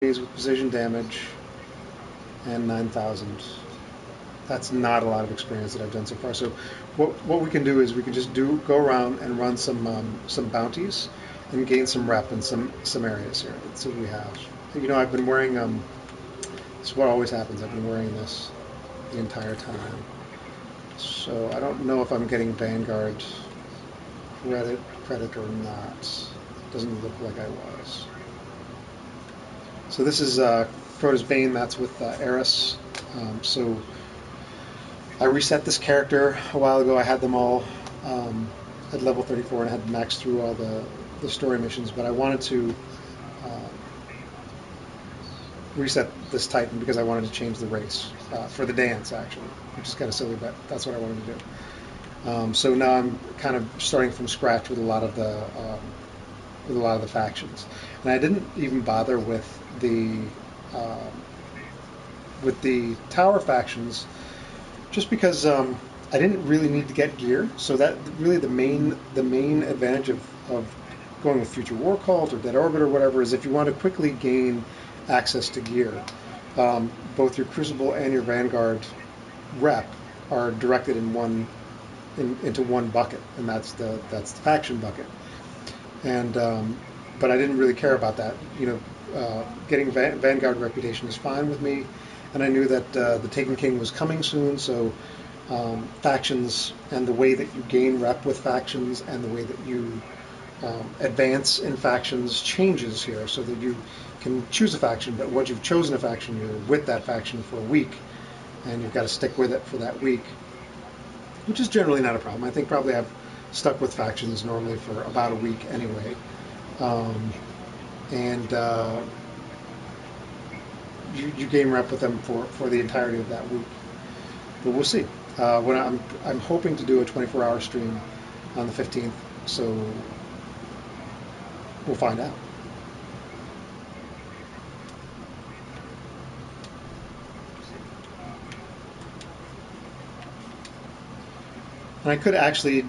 with precision damage and 9,000. That's not a lot of experience that I've done so far. So what we can do is we can just go around and run some bounties and gain some rep in some areas here. Let's see what we have. You know, I've been wearing this is what always happens. I've been wearing this the entire time. So I don't know if I'm getting Vanguard credit or not. Doesn't look like I was. So this is Crota's Bane. That's with Eris. So I reset this character a while ago. I had them all at level 34 and I had maxed through all the story missions, but I wanted to reset this Titan because I wanted to change the race for the dance, actually, which is kind of silly, but that's what I wanted to do. So now I'm kind of starting from scratch with a lot of the factions, and I didn't even bother with the tower factions, just because I didn't really need to get gear. So that really the main advantage of going with Future War Cult or Dead Orbit or whatever is if you want to quickly gain access to gear. Both your Crucible and your Vanguard rep are directed into one bucket, and that's the faction bucket. And but I didn't really care about that. You know, getting Vanguard reputation is fine with me, and I knew that the Taken King was coming soon, so factions and the way that you gain rep with factions and the way that you advance in factions changes here, so that you can choose a faction, but once you've chosen a faction, you're with that faction for a week, and you've got to stick with it for that week, which is generally not a problem. I think probably I've stuck with factions normally for about a week anyway. You gain rep with them for the entirety of that week. But we'll see. When I'm hoping to do a 24-hour stream on the 15th, so we'll find out. And I could actually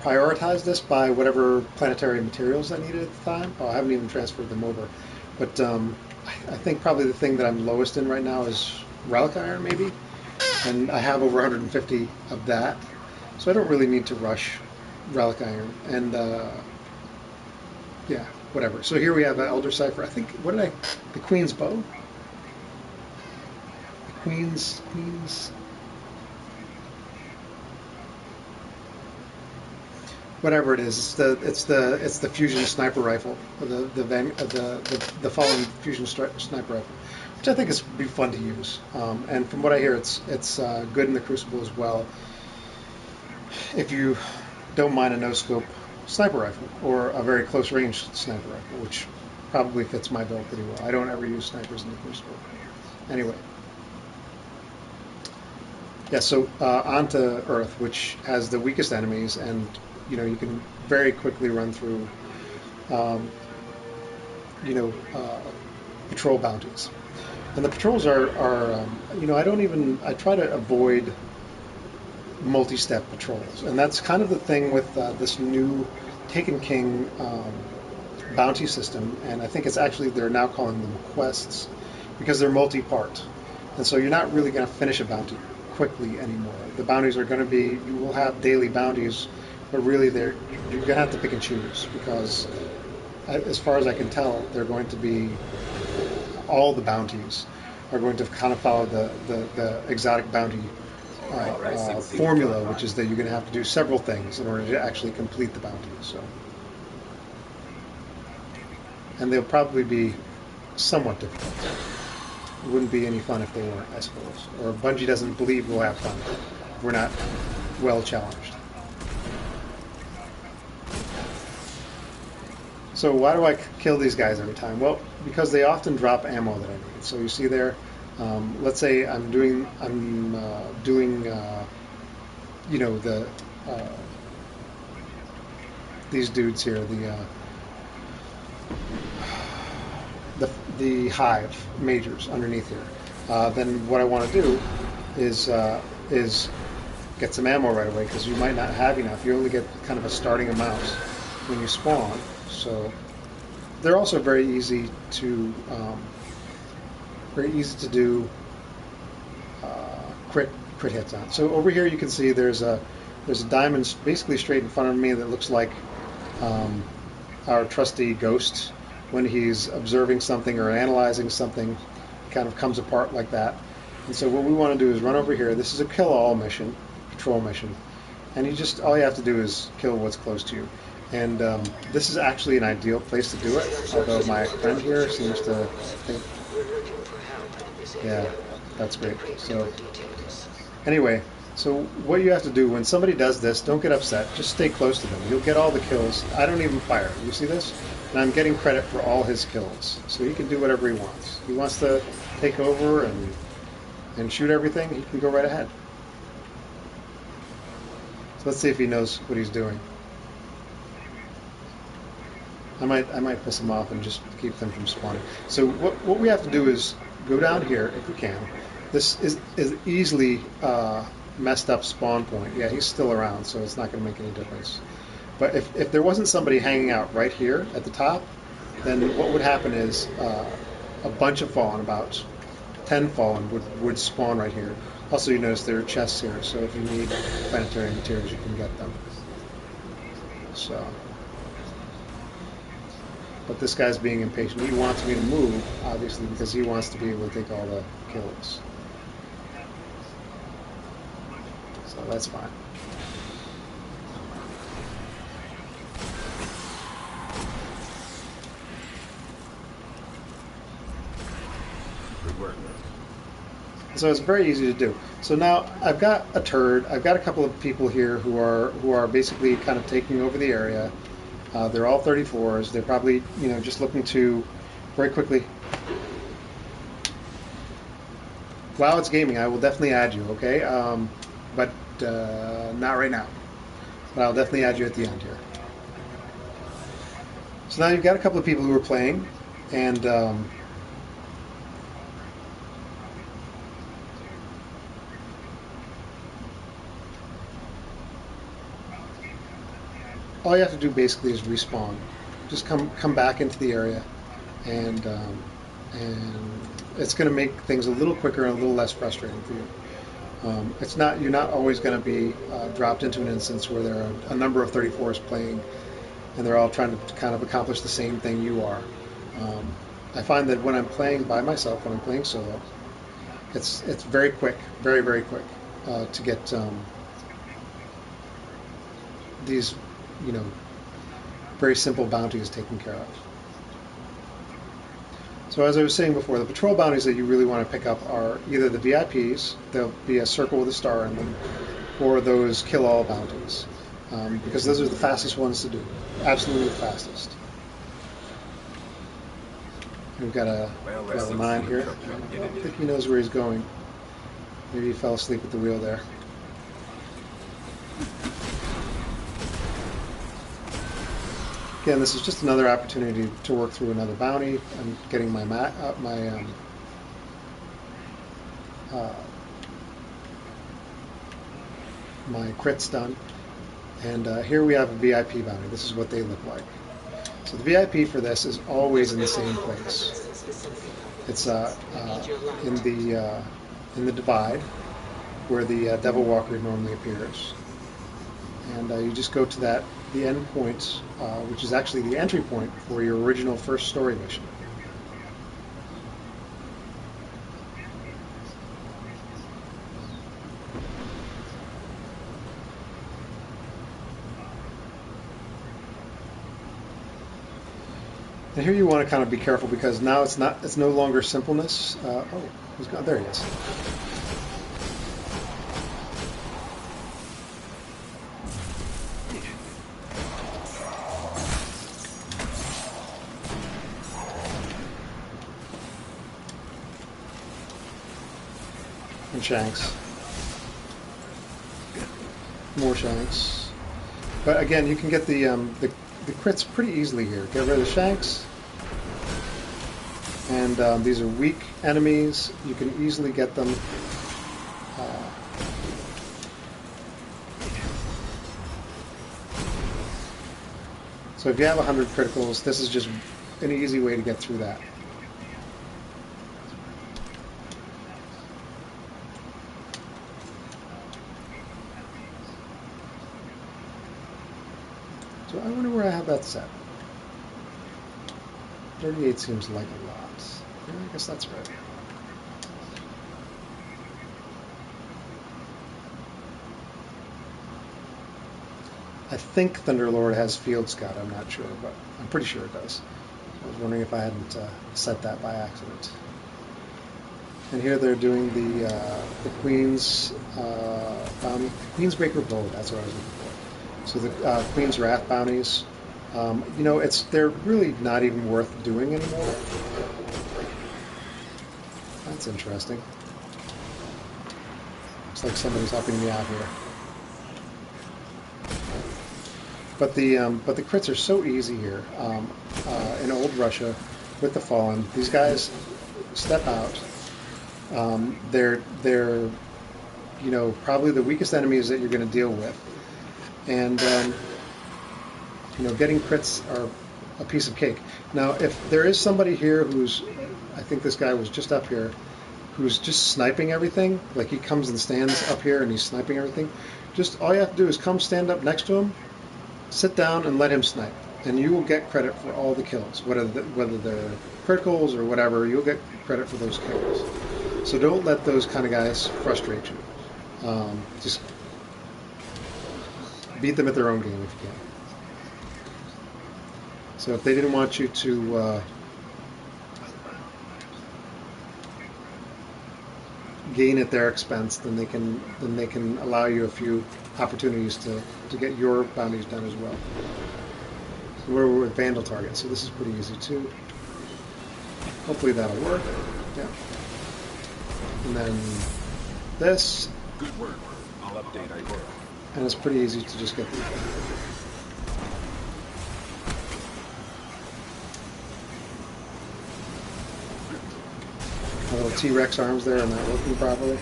prioritize this by whatever planetary materials I needed at the time. Oh, I haven't even transferred them over. But I think probably the thing that I'm lowest in right now is Relic Iron, maybe. And I have over 150 of that. So I don't really need to rush Relic Iron. And yeah, whatever. So here we have Elder Cipher. I think, the Queen's Bow? The Queen's... Whatever it is, it's the fusion sniper rifle, the fallen fusion sniper rifle, which I think is be fun to use. And from what I hear, it's good in the Crucible as well. If you don't mind a no scope sniper rifle or a very close range sniper rifle, which probably fits my build pretty well. I don't ever use snipers in the Crucible. Anyway. Yeah, so on to Earth, which has the weakest enemies, and you can very quickly run through, patrol bounties. And the patrols are I try to avoid multi-step patrols. And that's kind of the thing with this new Taken King bounty system. And I think they're now calling them quests because they're multi-part. And so you're not really going to finish a bounty quickly anymore. The bounties are going to be, you will have daily bounties, but really you're going to have to pick and choose, because as far as I can tell, they're going to be, all the bounties are going to kind of follow the exotic bounty formula, which is that you're going to have to do several things in order to actually complete the bounty. So, and they'll probably be somewhat difficult. It wouldn't be any fun if they weren't, I suppose. Or Bungie doesn't believe we'll have fun if we're not well challenged. So why do I kill these guys every time? Well, because they often drop ammo that I need. So you see there, let's say I'm doing these dudes here, the hive majors underneath here. Then what I want to do is get some ammo right away, because you might not have enough. You only get kind of a starting amount when you spawn. So they're also very easy to do crit hits on. So over here you can see there's a diamond basically straight in front of me that looks like our trusty ghost when he's observing something or analyzing something. It kind of comes apart like that. And so what we want to do is run over here. This is a kill-all mission, patrol mission, and all you have to do is kill what's close to you. And this is actually an ideal place to do it, although my friend here seems to think, yeah, that's great. So anyway, so what you have to do when somebody does this, don't get upset. Just stay close to them. You'll get all the kills. I don't even fire. You see this? And I'm getting credit for all his kills. So he can do whatever he wants. He wants to take over and shoot everything. He can go right ahead. So let's see if he knows what he's doing. I might piss them off and just keep them from spawning. So what we have to do is go down here if we can. This is easily messed up spawn point. Yeah, he's still around, so it's not going to make any difference. But if there wasn't somebody hanging out right here at the top, then what would happen is a bunch of fallen, about 10 fallen, would spawn right here. Also, you notice there are chests here, so if you need planetary materials, you can get them. So. But this guy's being impatient. He wants me to move, obviously, because he wants to be able to take all the kills. So that's fine. Good work. So it's very easy to do. So now I've got a turd. I've got a couple of people here who are basically kind of taking over the area. They're all 34s. They're probably, just looking to very quickly. While it's gaming, I will definitely add you, okay? But not right now. But I'll definitely add you at the end here. So now you've got a couple of people who are playing, and all you have to do basically is respawn. Just come back into the area, and it's going to make things a little quicker and a little less frustrating for you. You're not always going to be dropped into an instance where there are a number of 34s playing, and they're all trying to kind of accomplish the same thing you are. I find that when I'm playing by myself, when I'm playing solo, it's very quick, very, very quick to get these very simple bounties taken care of. So as I was saying before, the patrol bounties that you really want to pick up are either the VIPs, there'll be a circle with a star in them, or those kill-all bounties, because those are the fastest ones to do, absolutely the fastest. We've got a level 9 here. I don't think he knows where he's going. Maybe he fell asleep at the wheel there. Again, this is just another opportunity to work through another bounty. I'm getting my crits done. And here we have a VIP bounty. This is what they look like. So the VIP for this is always in the same place. It's in the divide where the Devil Walker normally appears. And you just go to the end point, which is actually the entry point for your original first story mission. And here you want to kind of be careful because now it's no longer simpleness. Oh, he's gone. There he is. And Shanks. More Shanks. But again, you can get the crits pretty easily here. Get rid of the Shanks. And these are weak enemies. You can easily get them. So if you have 100 criticals, this is just an easy way to get through that. So I wonder where I have that set. 38 seems like a lot. Yeah, I guess that's right. I think Thunderlord has Field Scout. I'm not sure, but I'm pretty sure it does. I was wondering if I hadn't set that by accident. And here they're doing the Queen's bounty, Queensbreaker Bow. That's what I was looking for. So the Queen's Wrath bounties. You know, they're really not even worth doing anymore. That's interesting. Looks like somebody's helping me out here. But the crits are so easy here. In old Russia, with the Fallen, these guys step out. They're you know, probably the weakest enemies that you're going to deal with, and you know, getting crits are a piece of cake. Now, if there is somebody here who's, I think this guy was just up here, who's just sniping everything, like he comes and stands up here and he's sniping everything, just all you have to do is come stand up next to him, sit down and let him snipe, and you will get credit for all the kills, whether they're criticals or whatever. You'll get credit for those kills. So don't let those kind of guys frustrate you. Just beat them at their own game if you can. So if they didn't want you to gain at their expense, then they can allow you a few opportunities to get your bounties done as well. So we're with Vandal targets, so this is pretty easy too. Hopefully that'll work. Yeah. And then this. Good work. I'll update our work. And it's pretty easy to just get through. My little T-Rex arms there are not working properly.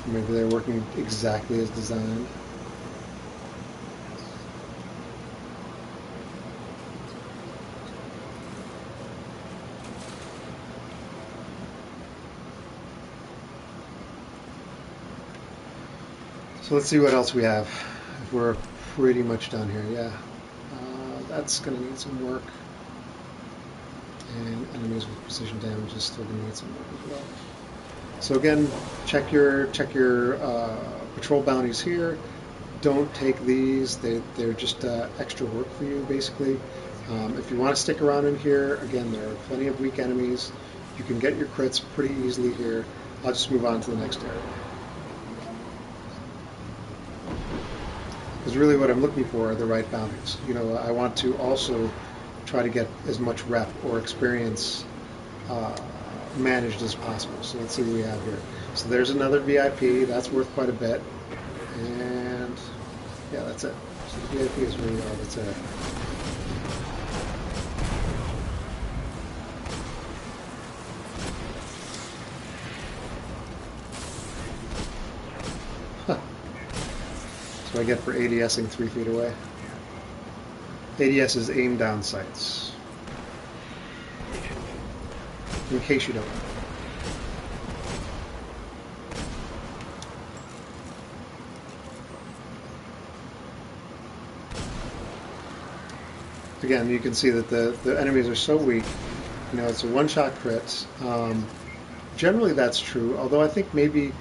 Maybe they're working exactly as designed. So let's see what else we have. We're pretty much done here, yeah. That's going to need some work. And enemies with precision damage is still going to need some work as well. So again, check your patrol bounties here. Don't take these; they're just extra work for you, basically. If you want to stick around in here, again, there are plenty of weak enemies. You can get your crits pretty easily here. I'll just move on to the next area. Because really, what I'm looking for are the right bounties. You know, I want to also try to get as much rep or experience managed as possible. So let's see what we have here. So there's another VIP. That's worth quite a bit. And yeah, that's it. So the VIP is really all that's it. Huh. That's what I get for ADSing 3 feet away. ADS is aim down sights. In case you don't know. Again, you can see that the enemies are so weak. You know, it's a one-shot crit. Generally, that's true. Although I think maybe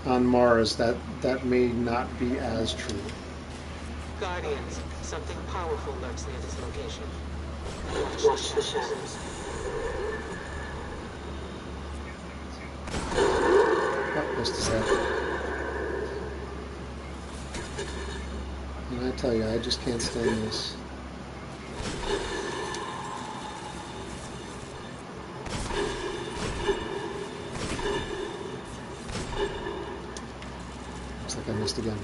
on Mars that may not be as true. Guardians, something powerful lurks near this location. Watch the shadows. Oh, missed his head. And I tell you, I just can't stand this. Looks like I missed again.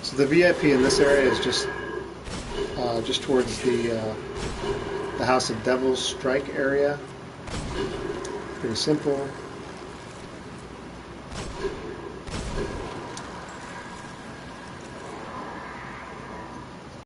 So the VIP in this area is just towards the House of Devil's Strike area. Pretty simple.